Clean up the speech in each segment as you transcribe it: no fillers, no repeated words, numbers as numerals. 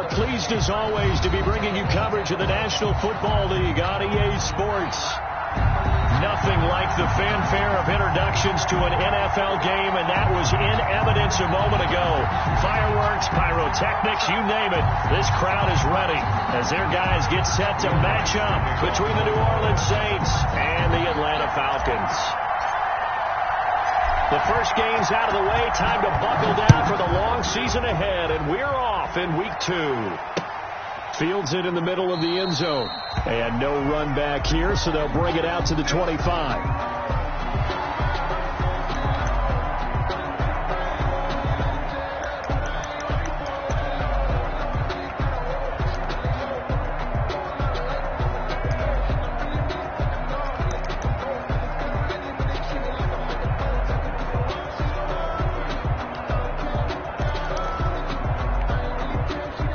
are pleased as always to be bringing you coverage of the National Football League on EA Sports. Nothing like the fanfare of introductions to an NFL game, and that was in evidence a moment ago. Fireworks, pyrotechnics, you name it. This crowd is ready as their guys get set to match up between the New Orleans Saints and the Atlanta Falcons. The first game's out of the way. Time to buckle down for the long season ahead, and we're off in week 2. Fields it in the middle of the end zone. And no run back here, so they'll bring it out to the 25.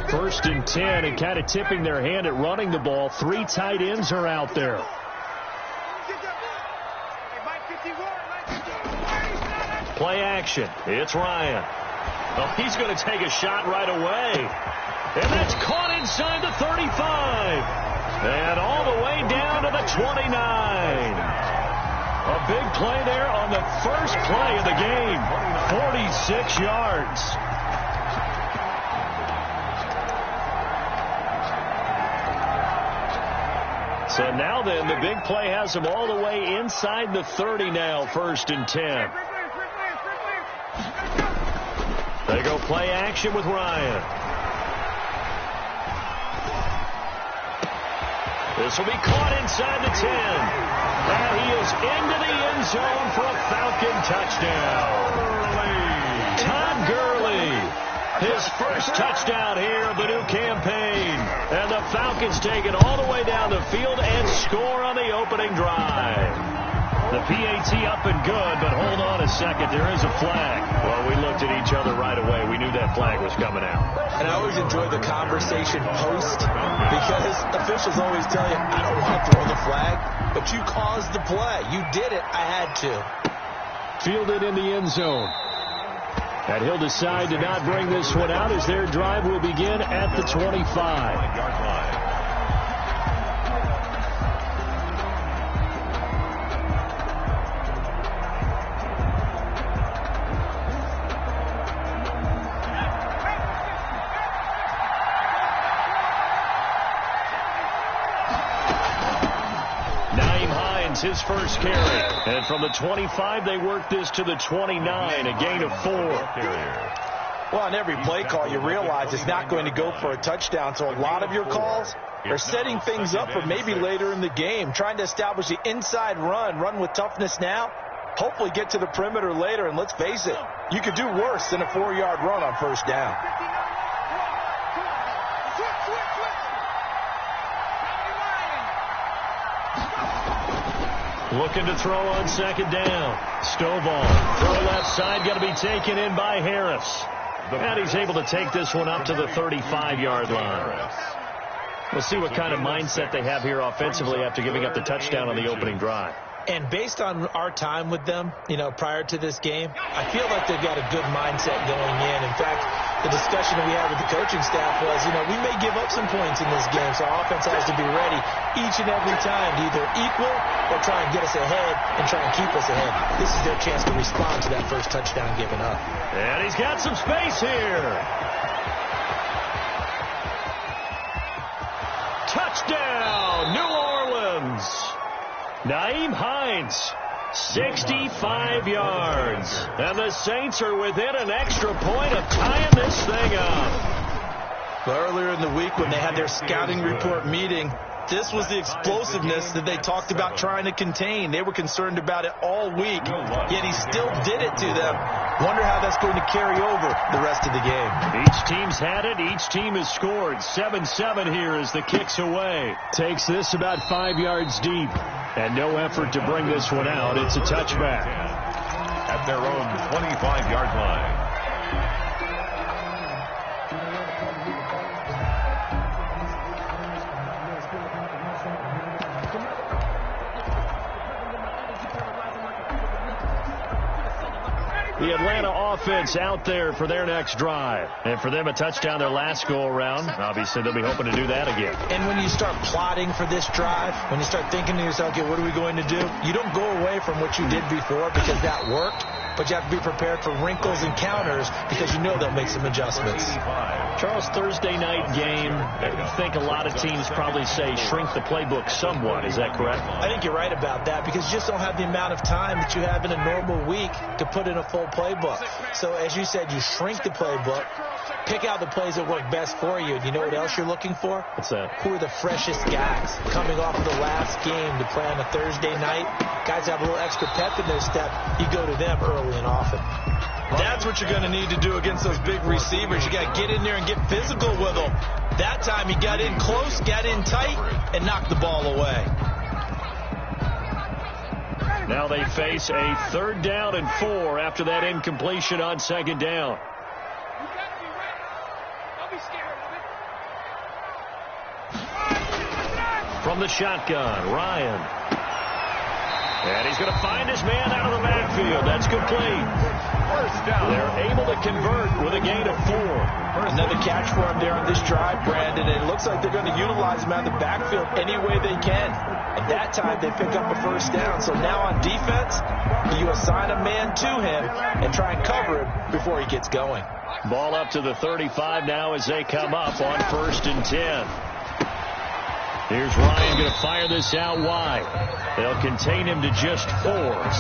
First and 10, and kind of tipping their hand at running the ball. 3 tight ends are out there. Play action. It's Ryan. Oh, he's going to take a shot right away. And that's caught inside the 35. And all the way down to the 29. A big play there on the first play of the game. 46 yards. So now then, the big play has them all the way inside the 30 now, first and 10. They go play action with Ryan. This will be caught inside the 10. And he is into the end zone for a Falcon touchdown. Todd Gurley. His first touchdown here of the new campaign. And the Falcons take it all the way down the field and score on the opening drive. The PAT up and good, but hold on a second. There is a flag. Well, we looked at each other right away. We knew that flag was coming out. And I always enjoy the conversation post because officials always tell you, I don't want to throw the flag, but you caused the play. You did it. I had to. Fielded in the end zone. And he'll decide to not bring this one out as their drive will begin at the 25. His first carry. And from the 25, they work this to the 29, a gain of 4. Well, on every play call, you realize it's not going to go for a touchdown. So a lot of your calls are setting things up for maybe later in the game, trying to establish the inside run with toughness now, hopefully get to the perimeter later. And let's face it, you could do worse than a 4-yard run on first down. Looking to throw on second down. Stovall. Throw left side, going to be taken in by Harris. And he's able to take this one up to the 35-yard line. We'll see what kind of mindset they have here offensively after giving up the touchdown on the opening drive. And based on our time with them, prior to this game, I feel like they've got a good mindset going in. In fact, the discussion that we had with the coaching staff was, we may give up some points in this game, so our offense has to be ready each and every time to either equal or try and get us ahead and try and keep us ahead. This is their chance to respond to that first touchdown given up. And he's got some space here. Touchdown, New Orleans. Naeem Hines, 65 yards. And the Saints are within an extra point of tying this thing up. Earlier in the week when they had their scouting report meeting, this was the explosiveness that they talked about trying to contain. They were concerned about it all week, yet he still did it to them. Wonder how that's going to carry over the rest of the game. Each team's had it. Each team has scored. 7-7 here as the kick's away. Takes this about 5 yards deep. And no effort to bring this one out. It's a touchback. At their own 25-yard line. The Atlanta offense out there for their next drive. And for them, a touchdown their last go-around. Obviously, they'll be hoping to do that again. And when you start plotting for this drive, when you start thinking to yourself, okay, what are we going to do? You don't go away from what you did before because that worked. But you have to be prepared for wrinkles and counters because you know they'll make some adjustments. Charles, Thursday night game, I think a lot of teams probably say shrink the playbook somewhat. Is that correct? I think you're right about that because you just don't have the amount of time that you have in a normal week to put in a full playbook. So as you said, you shrink the playbook, pick out the plays that work best for you. And you know what else you're looking for? What's that? Who are the freshest guys coming off of the last game to play on a Thursday night? Guys have a little extra pep in their step. You go to them early and often. That's what you're going to need to do against those big receivers. You got to get in there and get physical with them. That time he got in close, got in tight, and knocked the ball away. Now they face a 3rd down and 4 after that incompletion on 2nd down. From the shotgun, Ryan. And he's going to find his man out of the backfield. That's complete. 1st down. They're able to convert with a gain of 4. Another catch for him there on this drive, Brandon. It looks like they're going to utilize him out of the backfield any way they can. At that time, they pick up a 1st down. So now on defense, you assign a man to him and try and cover him before he gets going. Ball up to the 35 now as they come up on 1st and 10. Here's Ryan going to fire this out wide. They'll contain him to just 4.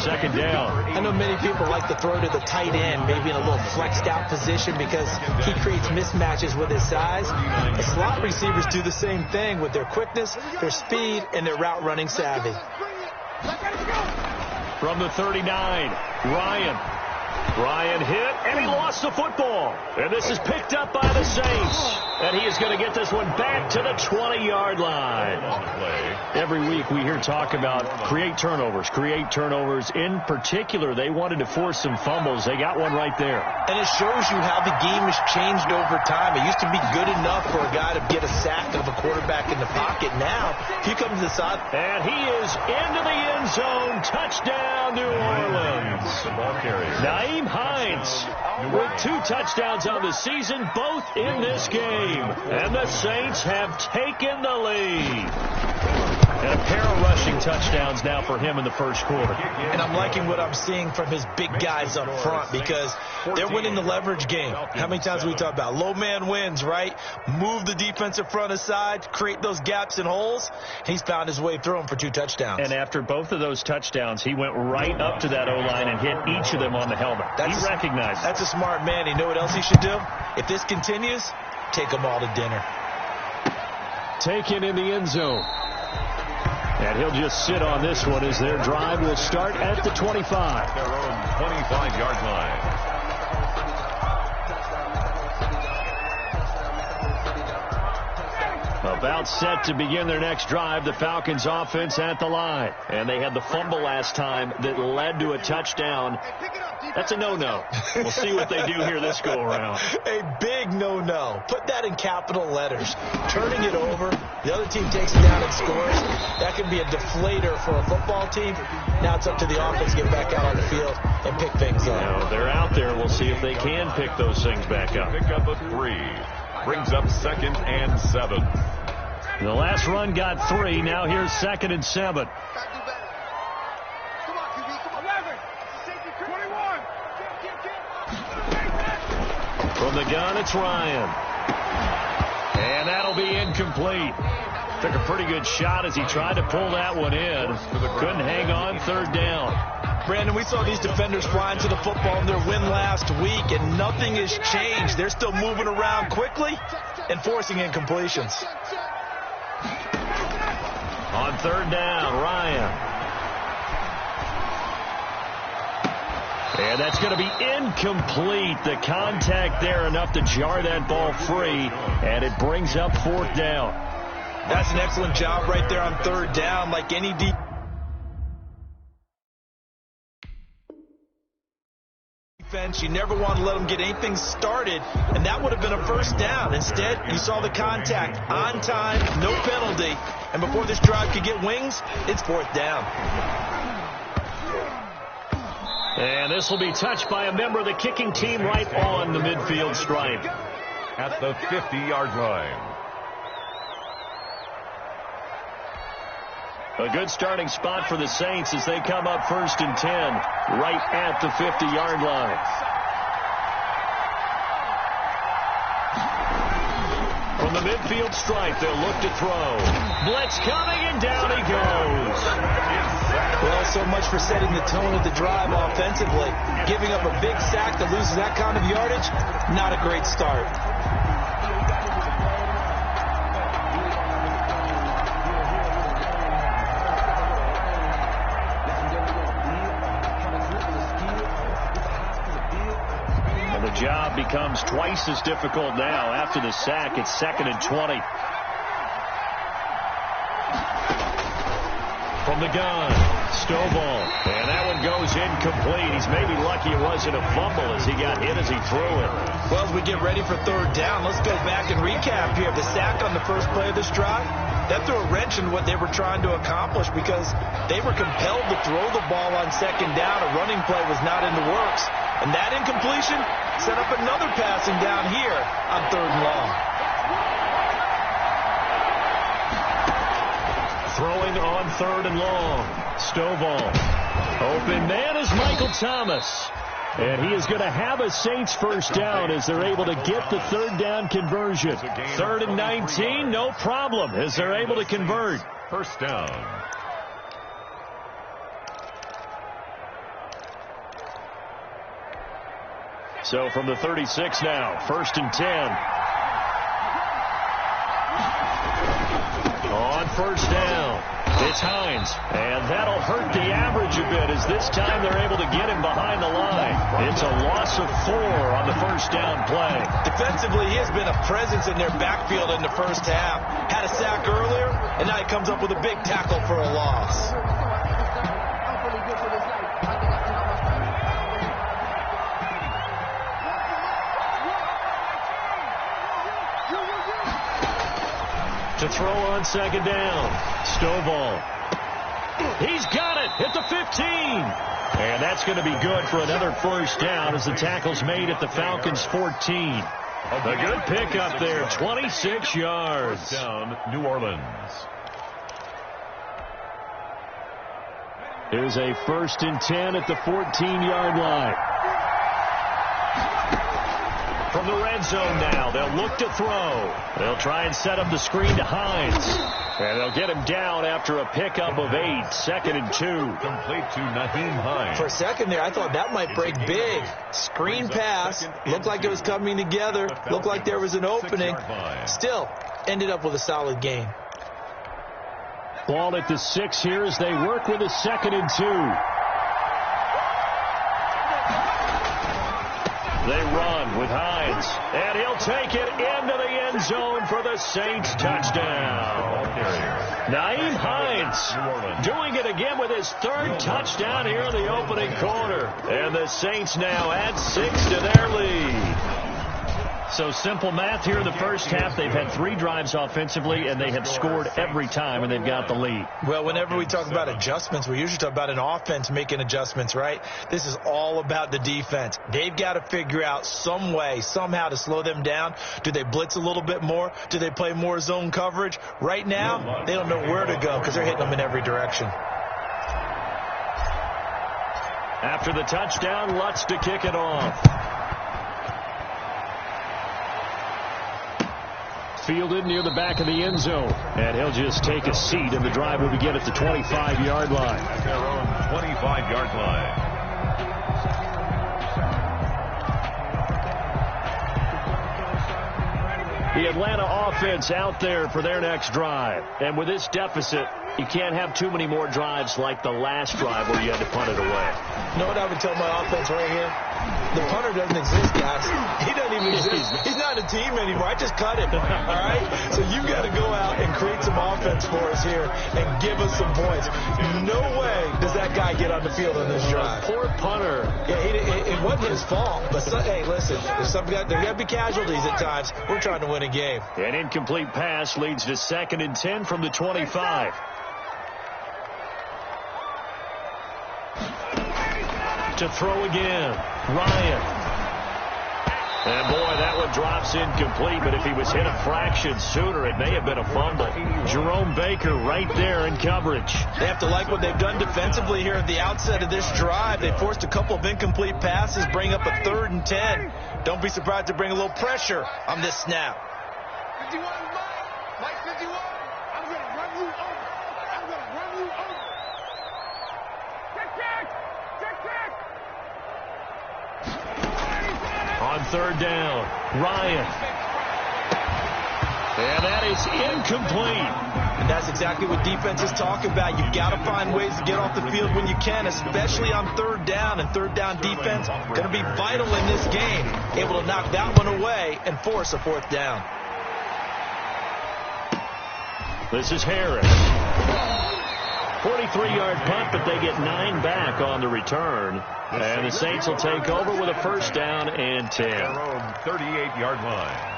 2nd down. I know many people like to throw to the tight end, maybe in a little flexed out position because he creates mismatches with his size. The slot receivers do the same thing with their quickness, their speed, and their route running savvy. From the 39, Ryan hit, and he lost the football. And this is picked up by the Saints. And he is going to get this one back to the 20-yard line. Every week we hear talk about create turnovers. In particular, they wanted to force some fumbles. They got one right there. And it shows you how the game has changed over time. It used to be good enough for a guy to get a sack of a quarterback in the pocket. Now, he comes to the side. And he is into the end zone. Touchdown, New Orleans. Nyheim Hines with 2 touchdowns on the season, both in this game. And the Saints have taken the lead. And a pair of rushing touchdowns now for him in the 1st quarter. And I'm liking what I'm seeing from his big guys up front because they're winning the leverage game. How many times have we talked about low man wins, right? Move the defensive front aside, create those gaps and holes. He's found his way through them for 2 touchdowns. And after both of those touchdowns, he went right up to that O-line and hit each of them on the helmet. He recognized it. That's a smart man. You know what else he should do? If this continues, take them all to dinner. Taken in the end zone. And he'll just sit on this one as their drive will start at the 25. Their own 25-yard line. About set to begin their next drive, the Falcons offense at the line. And they had the fumble last time that led to a touchdown. That's a no-no. We'll see what they do here this go-around. A big no-no. Put that in capital letters. Turning it over, the other team takes it down and scores. That can be a deflator for a football team. Now it's up to the offense to get back out on the field and pick things up. Now, they're out there. We'll see if they can pick those things back up. Pick up a 3. Brings up 2nd and 7. The last run got 3. Now here's 2nd and 7. From the gun, it's Ryan. And that'll be incomplete. Took a pretty good shot as he tried to pull that one in. Couldn't hang on. 3rd down. Brandon, we saw these defenders flying to the football in their win last week, and nothing has changed. They're still moving around quickly and forcing incompletions. On 3rd down, Ryan. And that's going to be incomplete. The contact there enough to jar that ball free, and it brings up 4th down. That's an excellent job right there on 3rd down. Like any defense, you never want to let them get anything started, and that would have been a 1st down. Instead, you saw the contact on time, no penalty, and before this drive could get wings, it's 4th down. And this will be touched by a member of the kicking team right on the midfield stripe. At the 50-yard line. A good starting spot for the Saints as they come up 1st and 10 right at the 50-yard line. From the midfield stripe, they'll look to throw. Blitz coming, and down he goes. Well, so much for setting the tone of the drive offensively. Giving up a big sack that loses that kind of yardage, not a great start. The job becomes twice as difficult now. After the sack, it's 2nd and 20. From the gun, Stovall. And that one goes incomplete. He's maybe lucky it wasn't a fumble as he got hit as he threw it. Well, as we get ready for 3rd down, let's go back and recap here. The sack on the first play of this drive, that threw a wrench in what they were trying to accomplish because they were compelled to throw the ball on 2nd down. A running play was not in the works. And that incompletion set up another passing down here on 3rd and long. Throwing on 3rd and long. Stovall. Open man is Michael Thomas. And he is going to have a Saints first down as they're able to get the 3rd down conversion. 3rd and 19, no problem as they're able to convert. First down. So from the 36 now, 1st and 10. On 1st down, it's Hines. And that'll hurt the average a bit as this time they're able to get him behind the line. It's a loss of 4 on the 1st down play. Defensively, he has been a presence in their backfield in the first half. Had a sack earlier, and now he comes up with a big tackle for a loss. To throw on 2nd down, Stovall. He's got it at the 15. And that's going to be good for another first down as the tackle's made at the Falcons' 14. A good pickup there, 26 yards. Down, New Orleans. Here's a 1st and 10 at the 14-yard line. From the red zone now, they'll look to throw. They'll try and set up the screen to Hines. And they'll get him down after a pickup of 8. 2nd and 2. Complete to Naheem Hines. For a second there, I thought that might break big. Screen pass. Looked like it was coming together. Looked like there was an opening. Still, ended up with a solid gain. Ball at the 6 here as they work with a 2nd and 2. They run with Hines, and he'll take it into the end zone for the Saints touchdown. Naheem Hines doing it again with his 3rd touchdown here in the opening quarter. And the Saints now add 6 to their lead. So simple math here in the first half. They've had 3 drives offensively, and they have scored every time, and they've got the lead. Well, whenever we talk about adjustments, we usually talk about an offense making adjustments, right? This is all about the defense. They've got to figure out some way, somehow to slow them down. Do they blitz a little bit more? Do they play more zone coverage? Right now, they don't know where to go because they're hitting them in every direction. After the touchdown, Lutz to kick it off. Fielded near the back of the end zone. And he'll just take a seat, and the drive will begin at the 25-yard line. At their own 25-yard line. The Atlanta offense out there for their next drive. And with this deficit, you can't have too many more drives like the last drive where you had to punt it away. You know what I would tell my offense right here? The punter doesn't exist, guys. He doesn't even exist. He's not a team anymore. I just cut him, all right? So you got to go out and create some offense for us here and give us some points. No way does that guy get on the field on this drive. Poor punter. Yeah, it wasn't his fault. But, hey, listen, there's got to be casualties at times. We're trying to win a game. An incomplete pass leads to 2nd and 10 from the 25. To throw again. Ryan. And, boy, that one drops incomplete, but if he was hit a fraction sooner, it may have been a fumble. Jerome Baker right there in coverage. They have to like what they've done defensively here at the outset of this drive. They forced a couple of incomplete passes, bring up a 3rd and 10. Don't be surprised to bring a little pressure on this snap. 51 Mike 51. I'm going to run you over. I'm going to run you over. Check. On 3rd down, Ryan. And that is incomplete. And that's exactly what defenses talk about. You've got to find ways to get off the field when you can, especially on 3rd down. And 3rd down defense going to be vital in this game, able to knock that one away and force a 4th down. This is Harris. 43-yard punt, but they get 9 back on the return. And the Saints will take over with a 1st down and 10. Their own 38-yard line.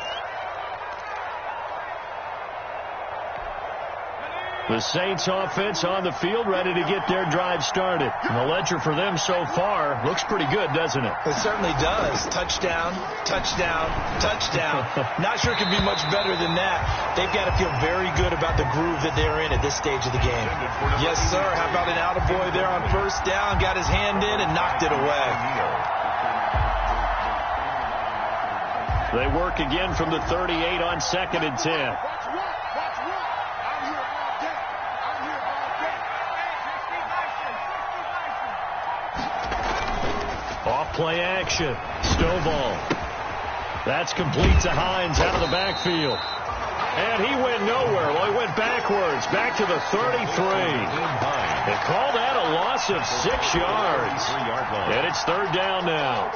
The Saints offense on the field, ready to get their drive started. And the ledger for them so far looks pretty good, doesn't it? It certainly does. Touchdown, touchdown, touchdown. Not sure it could be much better than that. They've got to feel very good about the groove that they're in at this stage of the game. Yes, sir. How about an attaboy there on 1st down? Got his hand in and knocked it away. They work again from the 38 on 2nd and 10. Off-play action. Stovall. That's complete to Hines out of the backfield. And he went nowhere. Well, he went backwards, back to the 33. They call that a loss of 6 yards. And it's 3rd down now.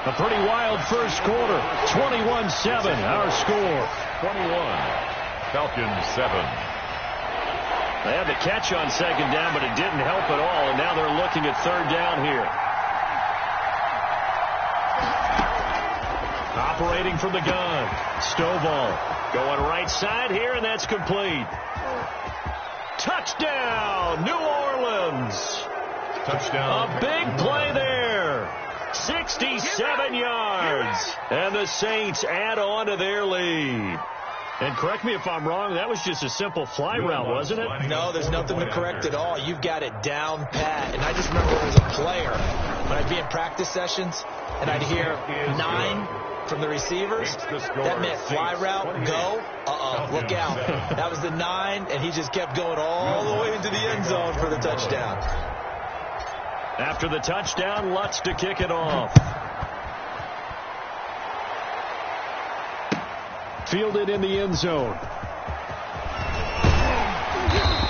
A pretty wild first quarter. 21-7, our score. 21. Falcons 7. They had the catch on 2nd down, but it didn't help at all, and now they're looking at 3rd down here. Operating from the gun. Stovall going right side here, and that's complete. Touchdown, New Orleans. Touchdown. A big play there. 67 yards. And the Saints add on to their lead. And correct me if I'm wrong, that was just a simple fly route, wasn't it? No, there's nothing to correct at all. You've got it down pat. And I just remember as a player, when I'd be in practice sessions, and I'd hear 9 from the receivers, that meant fly route, go, look out. That was the 9, and he just kept going all the way into the end zone for the touchdown. After the touchdown, Lutz to kick it off. Fielded in the end zone.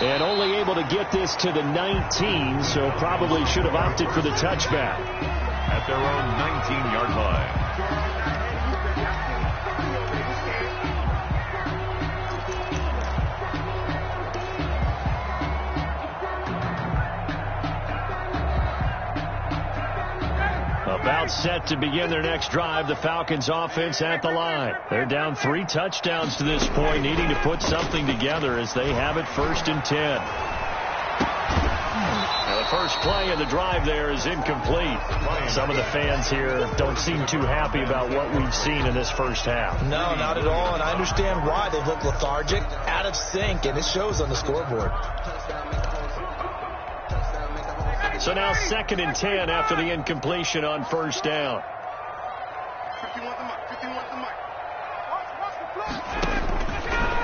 And only able to get this to the 19, so probably should have opted for the touchback. At their own 19-yard line. About set to begin their next drive, the Falcons offense at the line. They're down 3 touchdowns to this point, needing to put something together as they have it 1st and 10. Now the first play of the drive there is incomplete. Some of the fans here don't seem too happy about what we've seen in this first half. No, not at all, and I understand why. They've looked lethargic, out of sync, and it shows on the scoreboard. So now 2nd and 10 after the incompletion on 1st down.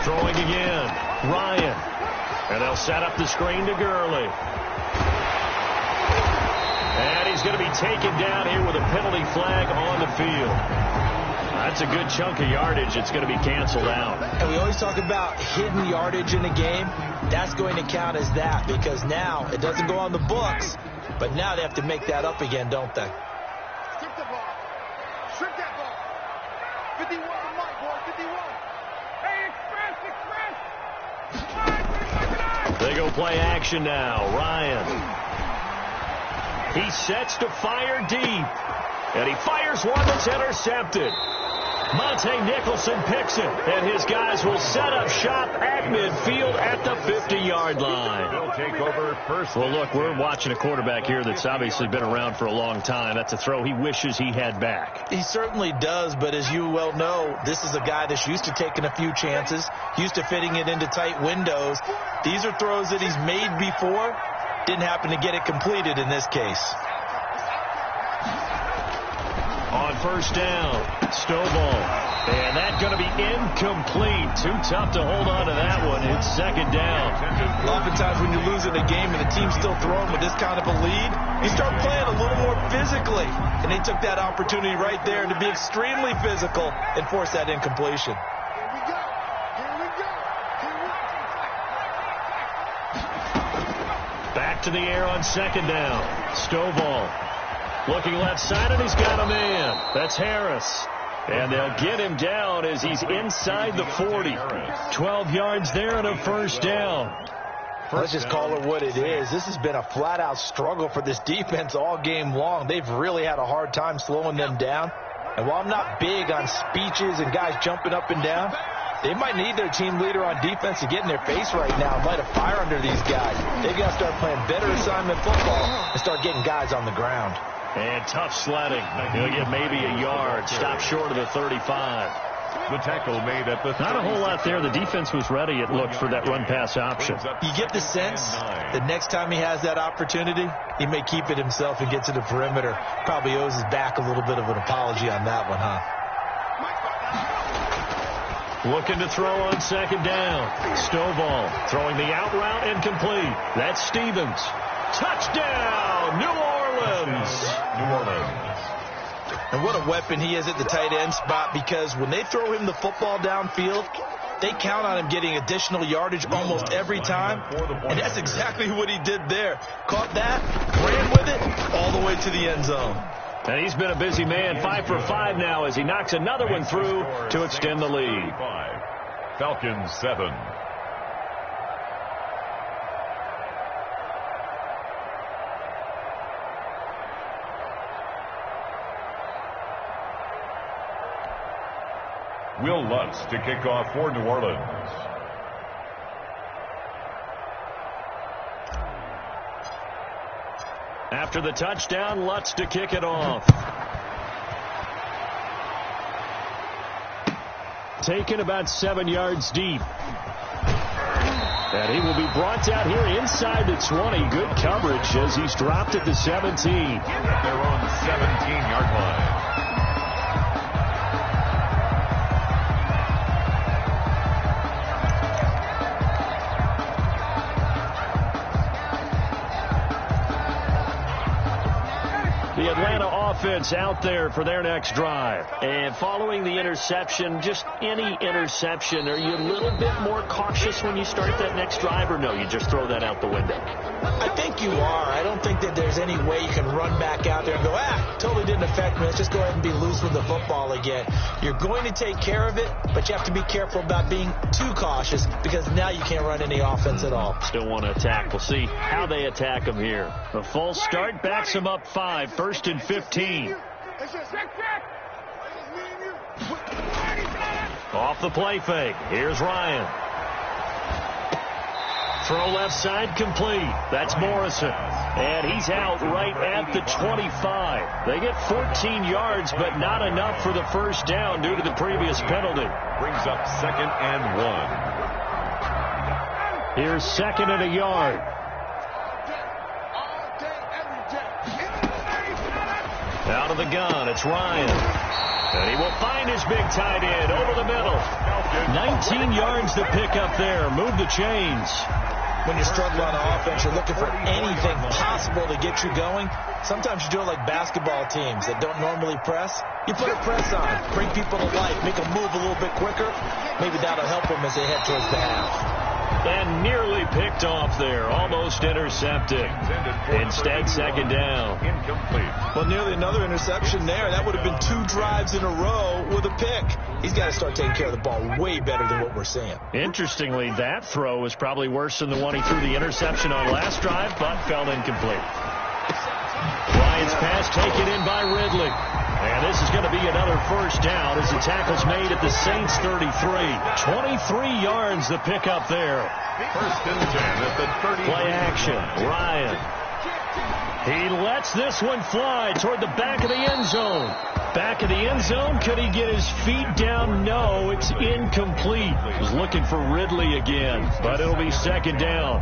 Throwing again. Ryan. And they'll set up the screen to Gurley. And he's going to be taken down here with a penalty flag on the field. That's a good chunk of yardage. It's going to be canceled out. And we always talk about hidden yardage in a game. That's going to count as that because now it doesn't go on the books, but now they have to make that up again, don't they? Strip the ball. Strip that ball. 51 to Mike, boy. 51. Hey, express. They go play action now. Ryan. He sets to fire deep. And he fires one that's intercepted. Monte Nicholson picks it, and his guys will set up shop at midfield at the 50-yard line. They'll take over first. Well, look, we're watching a quarterback here that's obviously been around for a long time. That's a throw he wishes he had back. He certainly does, but as you well know, this is a guy that's used to taking a few chances, used to fitting it into tight windows. These are throws that he's made before. Didn't happen to get it completed in this case. On first down, Stovall. And that's going to be incomplete. Too tough to hold on to that one. It's second down. Oftentimes when you're losing a game and the team's still throwing with this kind of a lead, you start playing a little more physically. And they took that opportunity right there to be extremely physical and force that incompletion. Back to the air on second down. Stovall. Looking left side, and he's got a man. That's Harris. And they'll get him down as he's inside the 40. 12 yards there and a first down. Let's just call it what it is. This has been a flat-out struggle for this defense all game long. They've really had a hard time slowing them down. And while I'm not big on speeches and guys jumping up and down, they might need their team leader on defense to get in their face right now and light a fire under these guys. They've got to start playing better assignment football and start getting guys on the ground. And tough sledding. He'll get maybe a yard. Stop short of the 35. The tackle made at the 30. Not a whole lot there. The defense was ready, it looked, for that run-pass option. You get the sense that next time he has that opportunity, he may keep it himself and get to the perimeter. Probably owes his back a little bit of an apology on that one, huh? Looking to throw on second down. Stovall throwing the out route incomplete. That's Stevens. Touchdown, New Orleans. And what a weapon he is at the tight end spot, because when they throw him the football downfield, they count on him getting additional yardage almost every time. And that's exactly what he did there. Caught that, ran with it, all the way to the end zone. And he's been a busy man, 5 for 5 now as he knocks another one through to extend the lead. Falcons 7. Will Lutz to kick off for New Orleans. After the touchdown, Lutz to kick it off. Taken about 7 yards deep. And he will be brought down here inside the 20. Good coverage as he's dropped at the 17. They're on the 17-yard line. The Atlanta offense out there for their next drive. And following the interception, just any interception, are you a little bit more cautious when you start that next drive, or no, you just throw that out the window? I think you are. I don't think that there's any way you can run back out there and go, totally didn't affect me. Let's just go ahead and be loose with the football again. You're going to take care of it, but you have to be careful about being too cautious, because now you can't run any offense at all. Still want to attack. We'll see how they attack him here. The full start backs him up 5, 1st and 15. Off the play fake. Here's Ryan. Throw left side complete. That's Morrison. And he's out right at the 25. They get 14 yards, but not enough for the first down due to the previous penalty. Brings up 2nd and 1. Here's 2nd and a yard. Out of the gun, it's Ryan. And he will find his big tight end over the middle. 19 yards to pick up there. Move the chains. When you struggle on offense, you're looking for anything possible to get you going. Sometimes you do it like basketball teams that don't normally press. You put a press on, bring people to life, make them move a little bit quicker. Maybe that'll help them as they head towards the half. And nearly picked off there, almost intercepted. Instead, 2nd down. Incomplete. Well, nearly another interception there. That would have been 2 drives in a row with a pick. He's got to start taking care of the ball way better than what we're seeing. Interestingly, that throw was probably worse than the one he threw the interception on last drive, but fell incomplete. Ryan's pass taken in by Ridley. And this is going to be another first down as the tackle's made at the Saints 33. 23 yards to pick up there. First and 10 at the 30. Play action. Ryan. He lets this one fly toward the back of the end zone. Back of the end zone. Could he get his feet down? No, it's incomplete. He's looking for Ridley again, but it'll be second down.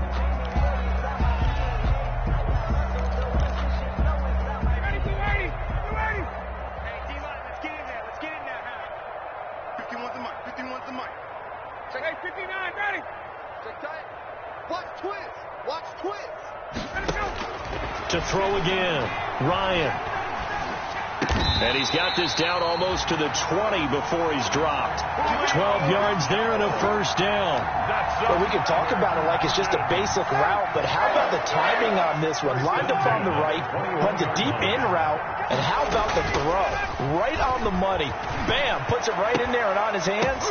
To throw again, Ryan. And he's got this down almost to the 20 before he's dropped. 12 yards there and a first down. Well, we can talk about it like it's just a basic route, but how about the timing on this one? Lined up on the right, runs a deep in route, and how about the throw? Right on the money. Bam, puts it right in there and on his hands.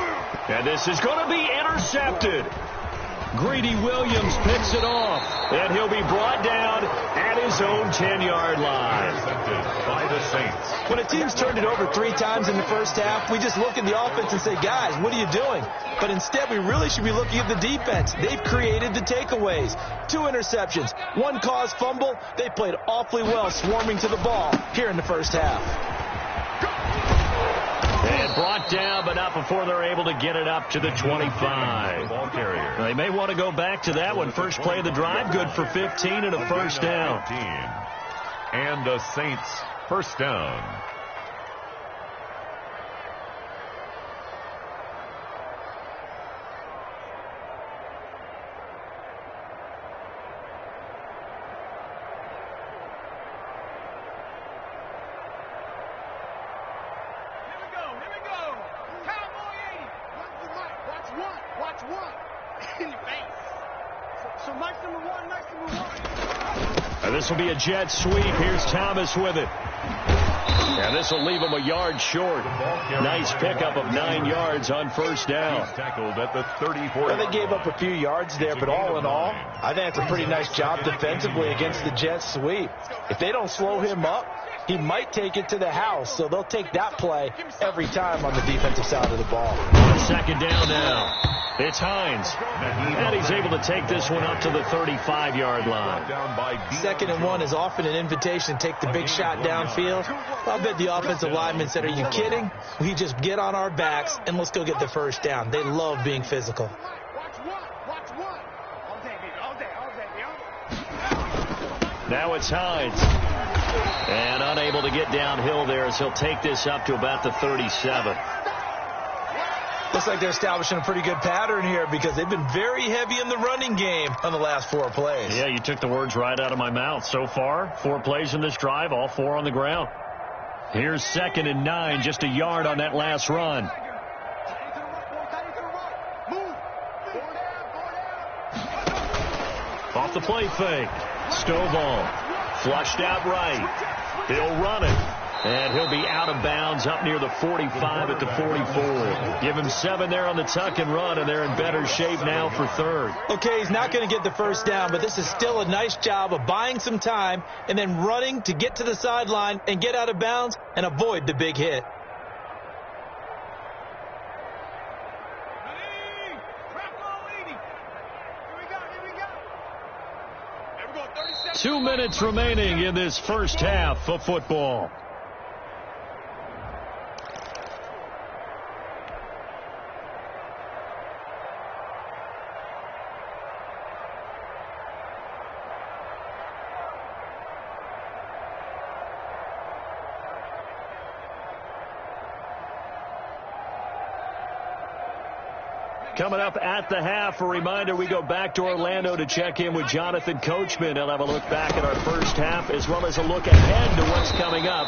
And this is going to be intercepted. Greedy Williams picks it off, and he'll be brought down at his own 10-yard line. By the Saints. When a team's turned it over 3 times in the first half, we just look at the offense and say, guys, what are you doing? But instead, we really should be looking at the defense. They've created the takeaways. 2 interceptions, 1 caused fumble. They played awfully well swarming to the ball here in the first half. And brought down, but not before they're able to get it up to the 25. Ball carrier. They may want to go back to that one. First play of the drive, good for 15 and a first down. And the Saints first down. And this will be a jet sweep. Here's Thomas with it. And this will leave him a yard short. Nice pickup of 9 yards on first down. He's tackled at the 34. Well, they gave up a few yards there, but all in all, I think it's a pretty nice job defensively against the jet sweep. If they don't slow him up, he might take it to the house, so they'll take that play every time on the defensive side of the ball. Second down now. It's Hines. And he's able to take this one up to the 35-yard line. Second and 1 is often an invitation to take the big shot downfield. I'll bet the offensive lineman said, are you kidding? We just get on our backs and let's go get the first down. They love being physical. Now it's Hines. And unable to get downhill there as he'll take this up to about the 37. Looks like they're establishing a pretty good pattern here because they've been very heavy in the running game on the last 4 plays. Yeah, you took the words right out of my mouth. So far, 4 plays in this drive, all 4 on the ground. Here's 2nd and 9, just a yard on that last run. Off the play fake. Stovall flushed out right. He'll run it. And he'll be out of bounds up near the 45 at the 44. Give him 7 there on the tuck and run, and they're in better shape now for 3rd. Okay, he's not going to get the first down, but this is still a nice job of buying some time and then running to get to the sideline and get out of bounds and avoid the big hit. Two minutes remaining in this first half of football. Coming up at the half, a reminder, we go back to Orlando to check in with Jonathan Coachman. He'll have a look back at our first half as well as a look ahead to what's coming up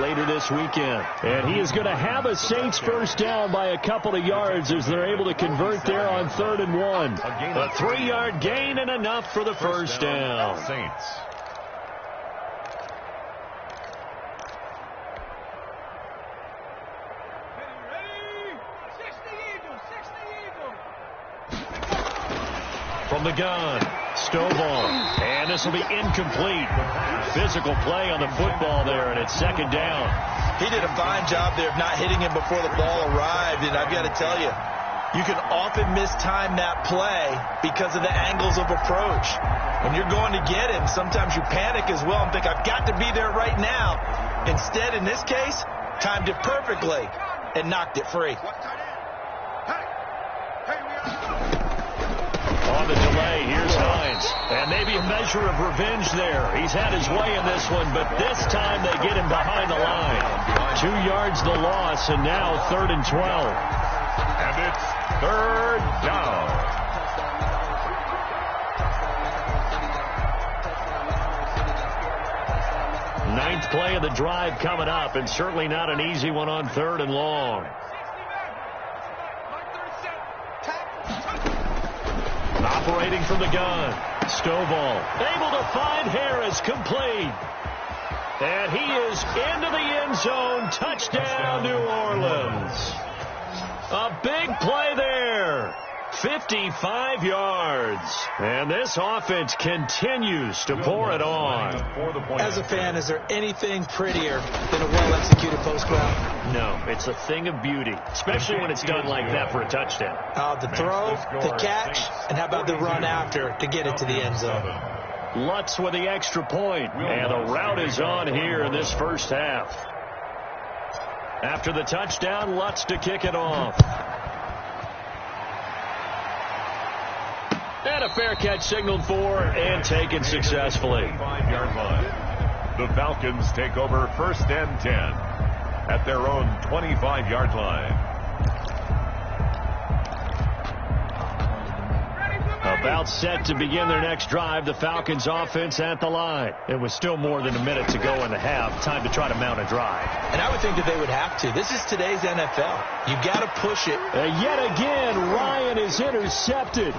later this weekend. And he is going to have a Saints first down by a couple of yards as they're able to convert there on 3rd and 1. A 3-yard gain and enough for the first down. Saints. From the gun, Stovall. And this will be incomplete. Physical play on the football there, and it's second down. He did a fine job there of not hitting him before the ball arrived, and I've got to tell you, you can often mistime that play because of the angles of approach. When you're going to get him, sometimes you panic as well and think, I've got to be there right now. Instead, in this case, timed it perfectly and knocked it free. On the delay, here's Hines. And maybe a measure of revenge there. He's had his way in this one, but this time they get him behind the line. 2 yards the loss, and now 3rd and 12. And it's 3rd down. Ninth play of the drive coming up, and certainly not an easy one on 3rd and long. Operating from the gun, Stovall able to find Harris, complete. And he is into the end zone. Touchdown, New Orleans. A big play there. 55 yards. And this offense continues to pour it on. As a fan, is there anything prettier than a well-executed post route? No, it's a thing of beauty, especially when it's done like that for a touchdown. The throw, the catch, and how about the run after to get it to the end zone? Lutz with the extra point, and the route is on here in this first half. After the touchdown, Lutz to kick it off. And a fair catch signaled for and taken successfully. 5-yard line. The Falcons take over 1st and 10 at their own 25-yard line. About set to begin their next drive, the Falcons offense at the line. It was still more than a minute to go in the half. Time to try to mount a drive. And I would think that they would have to. This is today's NFL. You got to push it. Yet again, Ryan is intercepted.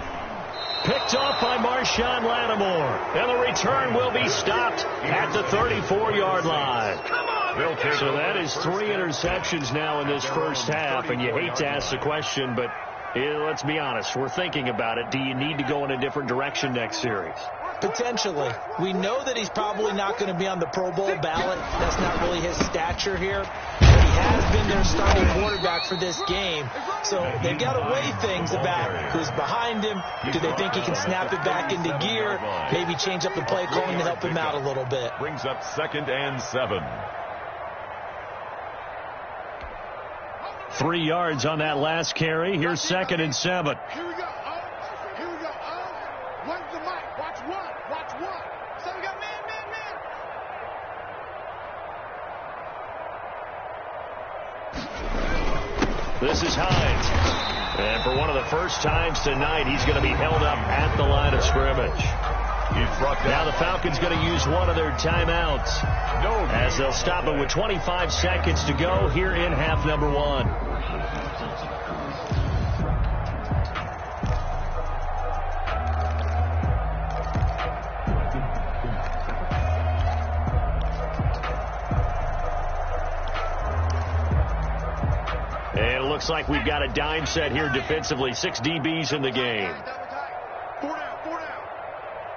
Picked off by Marshawn Lattimore. And the return will be stopped at the 34-yard line. So that is 3 interceptions now in this first half. And you hate to ask the question, but let's be honest. We're thinking about it. Do you need to go in a different direction next series? Potentially. We know that he's probably not going to be on the Pro Bowl ballot. That's not really his stature here. But he has been their starting quarterback for this game. So they've got to weigh things about who's behind him. Do they think he can snap it back into gear? Maybe change up the play calling to help him out a little bit. Brings up 2nd and 7. 3 yards on that last carry. Here's 2nd and 7. Here we go. Here we go. One's the mic. Watch one. Watch one. So we got man. This is Hines. And for one of the first times tonight, he's going to be held up at the line of scrimmage. Now the Falcons going to use one of their timeouts as they'll stop it with 25 seconds to go here in half number 1. And it looks like we've got a dime set here defensively. 6 DBs in the game. 4 down.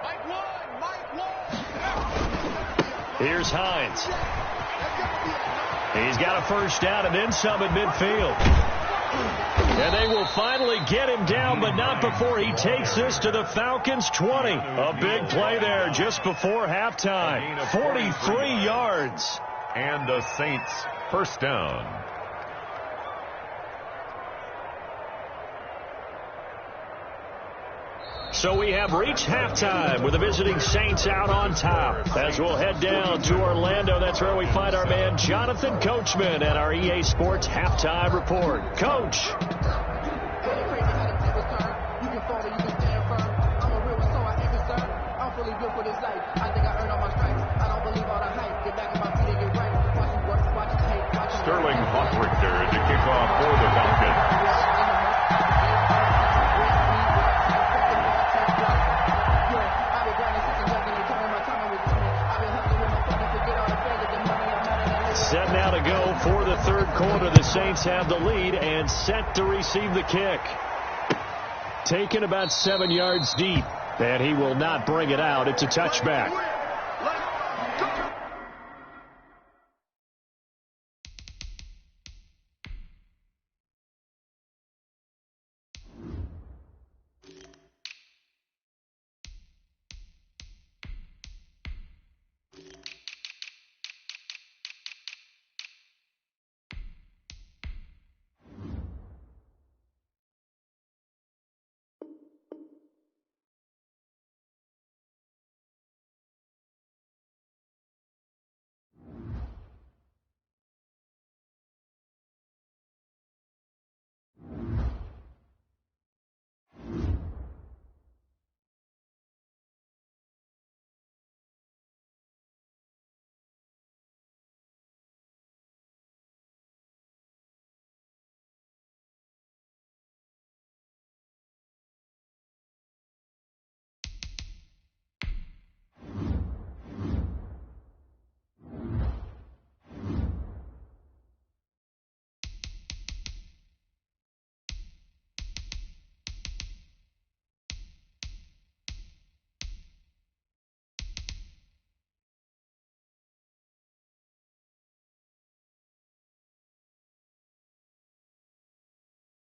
Mike one. Here's Hines. He's got a first down and then some at midfield. And they will finally get him down, but not before he takes this to the Falcons' 20. A big play there just before halftime. 43 yards. And the Saints first down. So we have reached halftime with the visiting Saints out on top. As we'll head down to Orlando, that's where we find our man Jonathan Coachman at our EA Sports Halftime Report. Coach. Sterling Hoffrichter to kick off for the Falcons. Set now to go for the third quarter. The Saints have the lead and set to receive the kick. Taken about 7 yards deep. And he will not bring it out. It's a touchback.